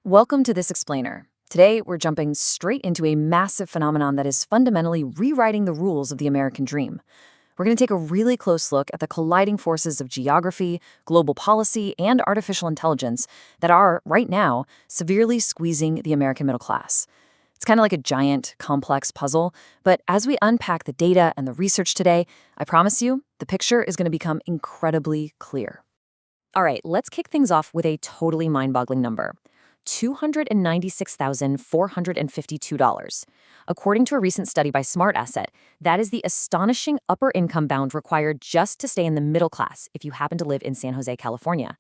Welcome to This Explainer. Today, we're jumping straight into a massive phenomenon that is fundamentally rewriting the rules of the American dream. We're going to take a really close look at the colliding forces of geography, global policy, and artificial intelligence that are, right now, severely squeezing the American middle class. It's kind of like a giant, complex puzzle, but as we unpack the data and the research today, I promise you, the picture is going to become incredibly clear. All right, let's kick things off with a totally mind-boggling number. $296,452. According to a recent study by SmartAsset, that is the astonishing upper income bound required just to stay in the middle class if you happen to live in San Jose, California.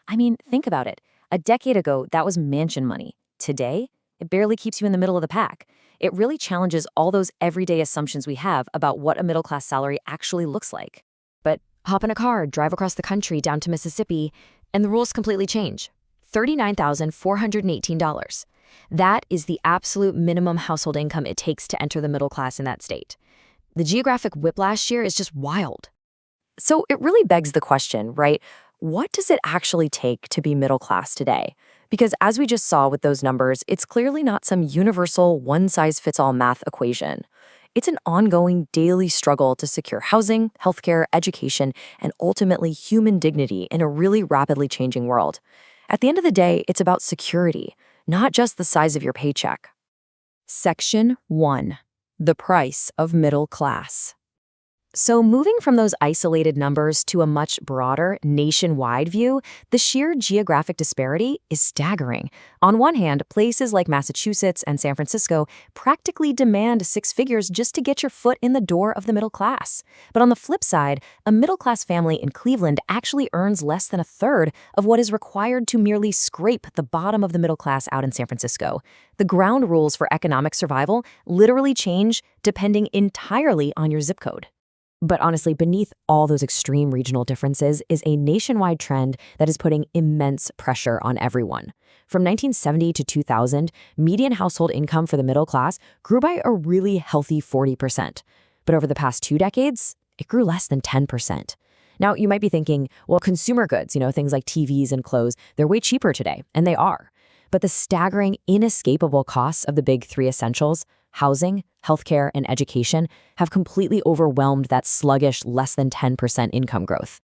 I mean, think about it. A decade ago, that was mansion money. Today, it barely keeps you in the middle of the pack. It really challenges all those everyday assumptions we have about what a middle class salary actually looks like. But hop in a car, drive across the country down to Mississippi, and the rules completely change. $39,418. That is the absolute minimum household income it takes to enter the middle class in that state. The geographic whiplash here is just wild. So it really begs the question, right? What does it actually take to be middle class today? Because as we just saw with those numbers, it's clearly not some universal one-size-fits-all math equation. It's an ongoing daily struggle to secure housing, healthcare, education, and ultimately human dignity in a really rapidly changing world. At the end of the day, it's about security, not just the size of your paycheck. Section 1. The price of middle class. So moving from those isolated numbers to a much broader, nationwide view, the sheer geographic disparity is staggering. On one hand, places like Massachusetts and San Francisco practically demand six figures just to get your foot in the door of the middle class. But on the flip side, a middle-class family in Cleveland actually earns less than a third of what is required to merely scrape the bottom of the middle class out in San Francisco. The ground rules for economic survival literally change depending entirely on your zip code. But honestly, beneath all those extreme regional differences is a nationwide trend that is putting immense pressure on everyone. From 1970 to 2000, median household income for the middle class grew by a really healthy 40%. But over the past 2 decades, it grew less than 10%. Now, you might be thinking, well, consumer goods, things like TVs and clothes, they're way cheaper today, and they are. But the staggering, inescapable costs of the big three essentials, housing, healthcare, and education, have completely overwhelmed that sluggish less than 10% income growth.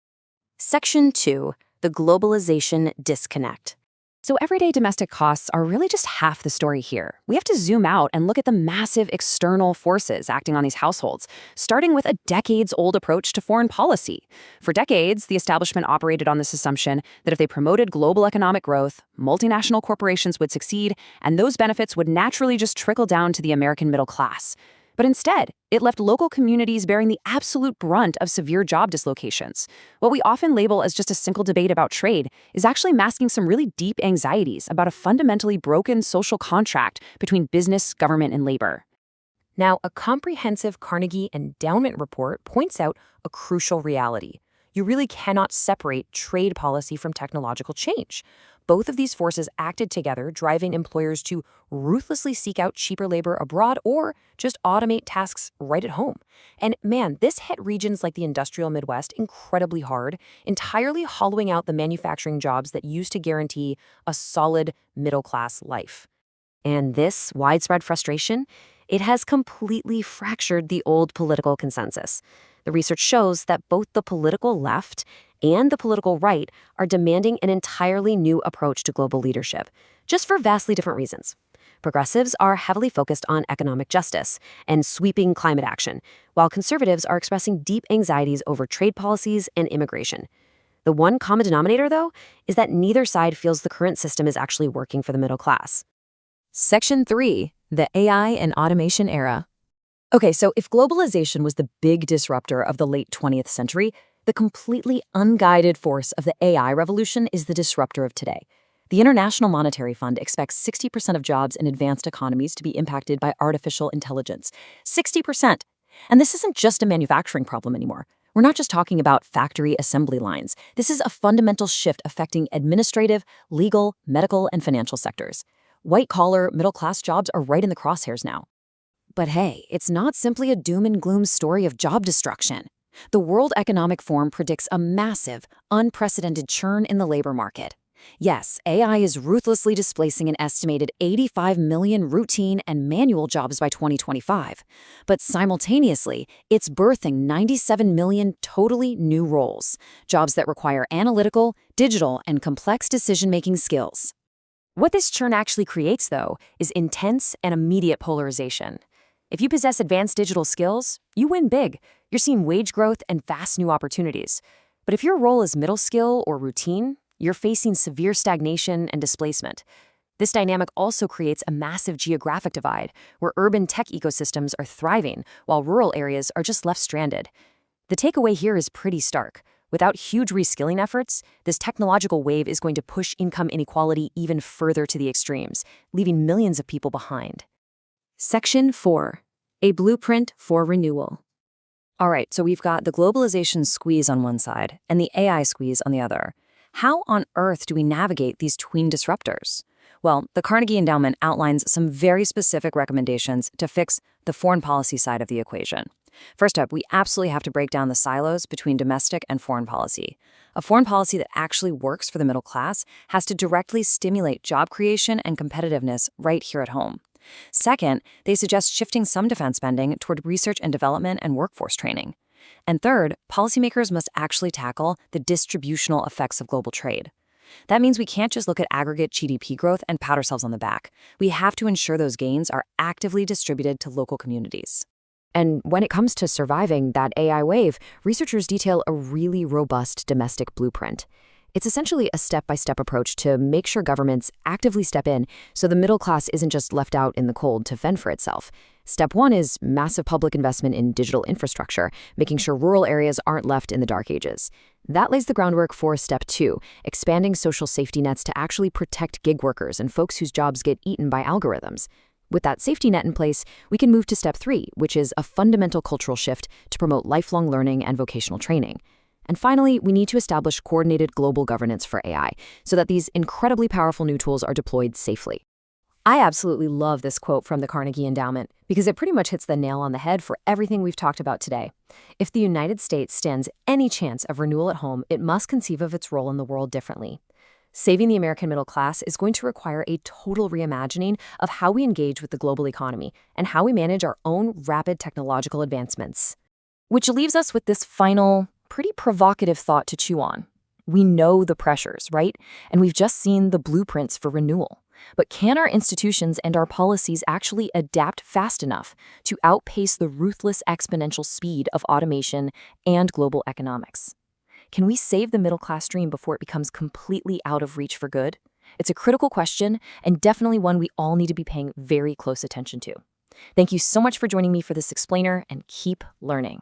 Section 2. The globalization disconnect. So everyday domestic costs are really just half the story here. We have to zoom out and look at the massive external forces acting on these households, starting with a decades-old approach to foreign policy. For decades, the establishment operated on this assumption that if they promoted global economic growth, multinational corporations would succeed, and those benefits would naturally just trickle down to the American middle class. But instead, it left local communities bearing the absolute brunt of severe job dislocations. What we often label as just a single debate about trade is actually masking some really deep anxieties about a fundamentally broken social contract between business, government, and labor. Now, a comprehensive Carnegie Endowment report points out a crucial reality. You really cannot separate trade policy from technological change. Both of these forces acted together, driving employers to ruthlessly seek out cheaper labor abroad or just automate tasks right at home. And man, this hit regions like the industrial Midwest incredibly hard, entirely hollowing out the manufacturing jobs that used to guarantee a solid middle-class life. And this widespread frustration, it has completely fractured the old political consensus. The research shows that both the political left and the political right are demanding an entirely new approach to global leadership, just for vastly different reasons. Progressives are heavily focused on economic justice and sweeping climate action, while conservatives are expressing deep anxieties over trade policies and immigration. The one common denominator, though, is that neither side feels the current system is actually working for the middle class. Section 3. The AI and automation era. Okay, so if globalization was the big disruptor of the late 20th century, the completely unguided force of the AI revolution is the disruptor of today. The International Monetary Fund expects 60% of jobs in advanced economies to be impacted by artificial intelligence. 60%! And this isn't just a manufacturing problem anymore. We're not just talking about factory assembly lines. This is a fundamental shift affecting administrative, legal, medical, and financial sectors. White-collar, middle-class jobs are right in the crosshairs now. But hey, it's not simply a doom and gloom story of job destruction. The World Economic Forum predicts a massive, unprecedented churn in the labor market. Yes, AI is ruthlessly displacing an estimated 85 million routine and manual jobs by 2025. But simultaneously, it's birthing 97 million totally new roles, jobs that require analytical, digital, and complex decision-making skills. What this churn actually creates, though, is intense and immediate polarization. If you possess advanced digital skills, you win big. You're seeing wage growth and vast new opportunities. But if your role is middle skill or routine, you're facing severe stagnation and displacement. This dynamic also creates a massive geographic divide, where urban tech ecosystems are thriving while rural areas are just left stranded. The takeaway here is pretty stark. Without huge reskilling efforts, this technological wave is going to push income inequality even further to the extremes, leaving millions of people behind. Section 4. A Blueprint for Renewal. All right, so we've got the globalization squeeze on one side and the AI squeeze on the other. How on earth do we navigate these tween disruptors? Well, the Carnegie Endowment outlines some very specific recommendations to fix the foreign policy side of the equation. First up, we absolutely have to break down the silos between domestic and foreign policy. A foreign policy that actually works for the middle class has to directly stimulate job creation and competitiveness right here at home. Second, they suggest shifting some defense spending toward research and development and workforce training. And third, policymakers must actually tackle the distributional effects of global trade. That means we can't just look at aggregate GDP growth and pat ourselves on the back. We have to ensure those gains are actively distributed to local communities. And when it comes to surviving that AI wave, researchers detail a really robust domestic blueprint. It's essentially a step-by-step approach to make sure governments actively step in so the middle class isn't just left out in the cold to fend for itself. Step 1 is massive public investment in digital infrastructure, making sure rural areas aren't left in the dark ages. That lays the groundwork for Step 2, expanding social safety nets to actually protect gig workers and folks whose jobs get eaten by algorithms. With that safety net in place, we can move to Step 3, which is a fundamental cultural shift to promote lifelong learning and vocational training. And finally, we need to establish coordinated global governance for AI so that these incredibly powerful new tools are deployed safely. I absolutely love this quote from the Carnegie Endowment because it pretty much hits the nail on the head for everything we've talked about today. If the United States stands any chance of renewal at home, it must conceive of its role in the world differently. Saving the American middle class is going to require a total reimagining of how we engage with the global economy and how we manage our own rapid technological advancements. Which leaves us with this final, pretty provocative thought to chew on. We know the pressures, right? And we've just seen the blueprints for renewal. But can our institutions and our policies actually adapt fast enough to outpace the ruthless exponential speed of automation and global economics? Can we save the middle-class dream before it becomes completely out of reach for good? It's a critical question and definitely one we all need to be paying very close attention to. Thank you so much for joining me for this explainer, and keep learning.